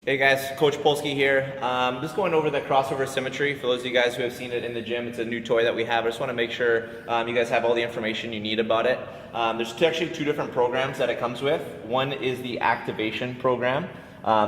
Hey guys, Coach Polsky here. Just going over the crossover symmetry. For those of you guys who have seen it in the gym, it's a new toy that we have. I just want to make sure you guys have all the information you need about it. There's actually two different programs that it comes with. One is the activation program.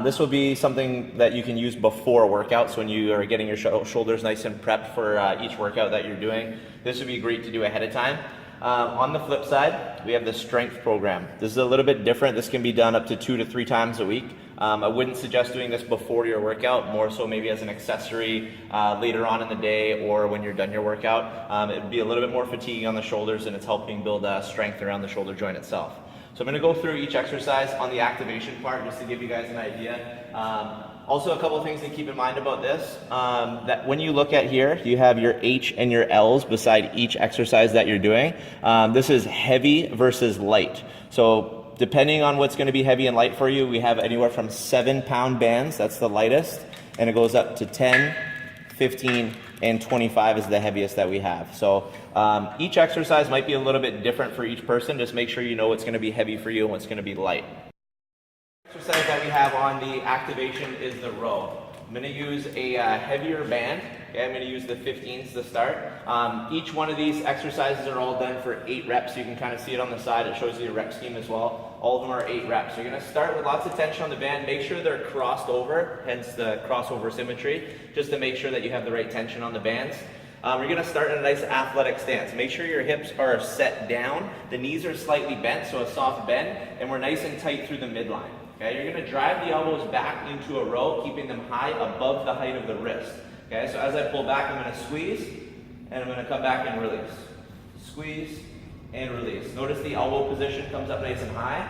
This will be something that you can use before a workout, so when you are getting your shoulders nice and prepped for each workout that you're doing. This would be great to do ahead of time. On the flip side, we have the strength program. This is a little bit different. This can be done up to 2 to 3 times a week. I wouldn't suggest doing this before your workout, more so maybe as an accessory later on in the day or when you're done your workout. It would be a little bit more fatiguing on the shoulders, and it's helping build strength around the shoulder joint itself. So I'm going to go through each exercise on the activation part just to give you guys an idea. Also, a couple of things to keep in mind about this, that when you look at here, you have your H and your L's beside each exercise that you're doing. This is heavy versus light. So depending on what's going to be heavy and light for you, we have anywhere from 7-pound bands, that's the lightest, and it goes up to 10, 15, and 25 is the heaviest that we have. So each exercise might be a little bit different for each person. Just make sure you know what's going to be heavy for you and what's going to be light. Exercise that we have on the activation is the row. I'm going to use a heavier band. Okay, I'm going to use the 15s to start. Each one of these exercises are all done for 8 reps. You can kind of see it on the side. It shows you the rep scheme as well. All of them are 8 reps. So you're going to start with lots of tension on the band. Make sure they're crossed over, hence the crossover symmetry, just to make sure that you have the right tension on the bands. We're going to start in a nice athletic stance. Make sure your hips are set down. The knees are slightly bent, so a soft bend, and we're nice and tight through the midline. Okay, you're going to drive the elbows back into a row, keeping them high above the height of the wrist. Okay, so as I pull back, I'm going to squeeze, and I'm going to come back and release. Squeeze and release. Notice the elbow position comes up nice and high.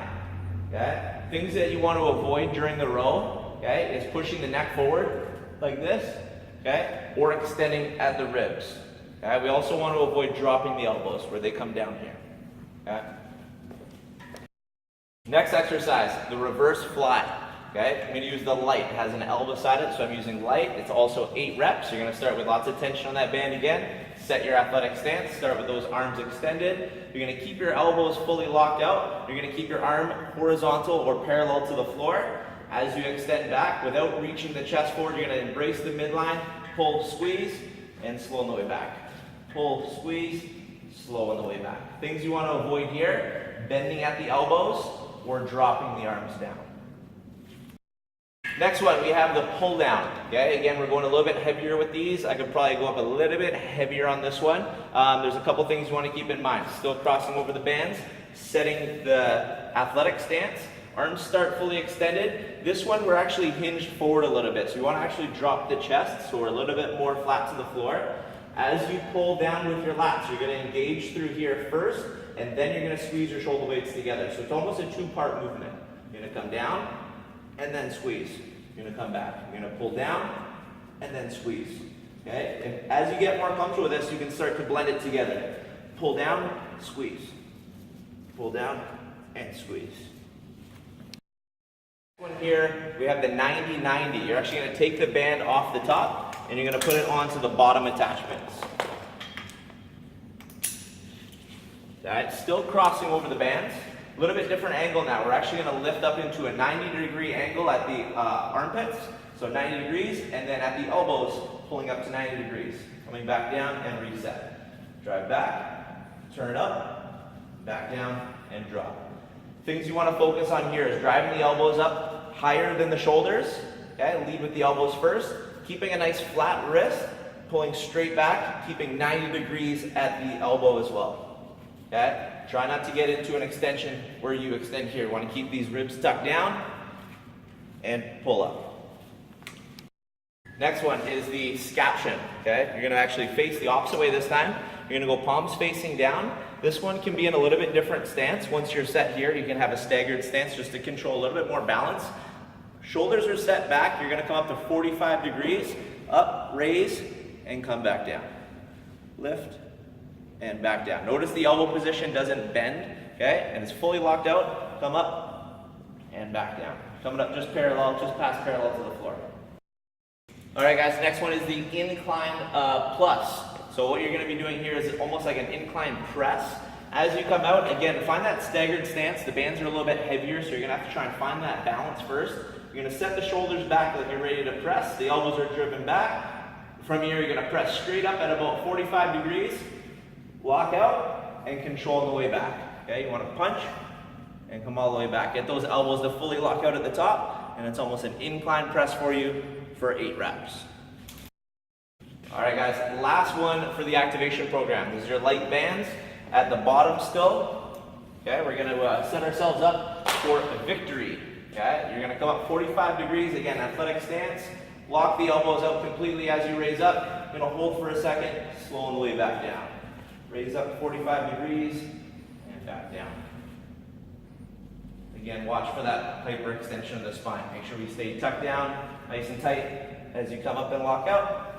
Okay, things that you want to avoid during the row, okay, is pushing the neck forward like this, okay, or extending at the ribs. Okay, we also want to avoid dropping the elbows where they come down here. Okay. Next exercise, the reverse fly. Okay, I'm going to use the light. It has an L beside it, so I'm using light. It's also 8 reps. You're going to start with lots of tension on that band again. Set your athletic stance. Start with those arms extended. You're going to keep your elbows fully locked out. You're going to keep your arm horizontal or parallel to the floor. As you extend back, without reaching the chest forward, you're going to embrace the midline, pull, squeeze, and slow on the way back. Pull, squeeze, slow on the way back. Things you want to avoid here, bending at the elbows, or dropping the arms down. Next one, we have the pull down. Okay, again, we're going a little bit heavier with these. I could probably go up a little bit heavier on this one. There's a couple things you want to keep in mind. Still crossing over the bands, setting the athletic stance. Arms start fully extended. This one, we're actually hinged forward a little bit. So you want to actually drop the chest, so we're a little bit more flat to the floor. As you pull down with your lats, you're going to engage through here first, and then you're going to squeeze your shoulder blades together. So it's almost a 2-part movement. You're going to come down, and then squeeze. You're going to come back. You're going to pull down, and then squeeze. Okay? And as you get more comfortable with this, you can start to blend it together. Pull down, squeeze. Pull down, and squeeze. One here, we have the 90-90. You're actually going to take the band off the top, and you're going to put it onto the bottom attachments. Alright, still crossing over the bands. A little bit different angle now. We're actually going to lift up into a 90-degree angle at the armpits. So 90 degrees, and then at the elbows, pulling up to 90 degrees. Coming back down and reset. Drive back, turn up, back down, and drop. Things you want to focus on here is driving the elbows up higher than the shoulders. Okay, lead with the elbows first. Keeping a nice flat wrist, pulling straight back, keeping 90 degrees at the elbow as well. Okay, try not to get into an extension where you extend here. You want to keep these ribs tucked down and pull up. Next one is the SCAPTION. Okay, you're going to actually face the opposite way this time. You're going to go palms facing down. This one can be in a little bit different stance. Once you're set here, you can have a staggered stance just to control a little bit more balance. Shoulders are set back. You're going to come up to 45 degrees. Up, raise, and come back down. Lift, and back down. Notice the elbow position doesn't bend, okay? And it's fully locked out. Come up, and back down. Coming up just parallel, just past parallel to the floor. All right, guys, next one is the incline plus. So what you're going to be doing here is almost like an incline press. As you come out, again, find that staggered stance. The bands are a little bit heavier, so you're gonna have to try and find that balance first. You're gonna set the shoulders back like you're ready to press. The elbows are driven back. From here, you're gonna press straight up at about 45 degrees, lock out, and control on the way back. Okay, you wanna punch and come all the way back. Get those elbows to fully lock out at the top, and it's almost an incline press for you for 8 reps. All right, guys, last one for the activation program. This is your light bands at the bottom still. Okay, we're gonna set ourselves up for a victory. Okay, you're gonna come up 45 degrees, again, athletic stance. Lock the elbows out completely as you raise up. You're gonna hold for a second, slow the way back down. Raise up 45 degrees and back down. Again, watch for that hyper extension of the spine. Make sure we stay tucked down, nice and tight as you come up and lock out.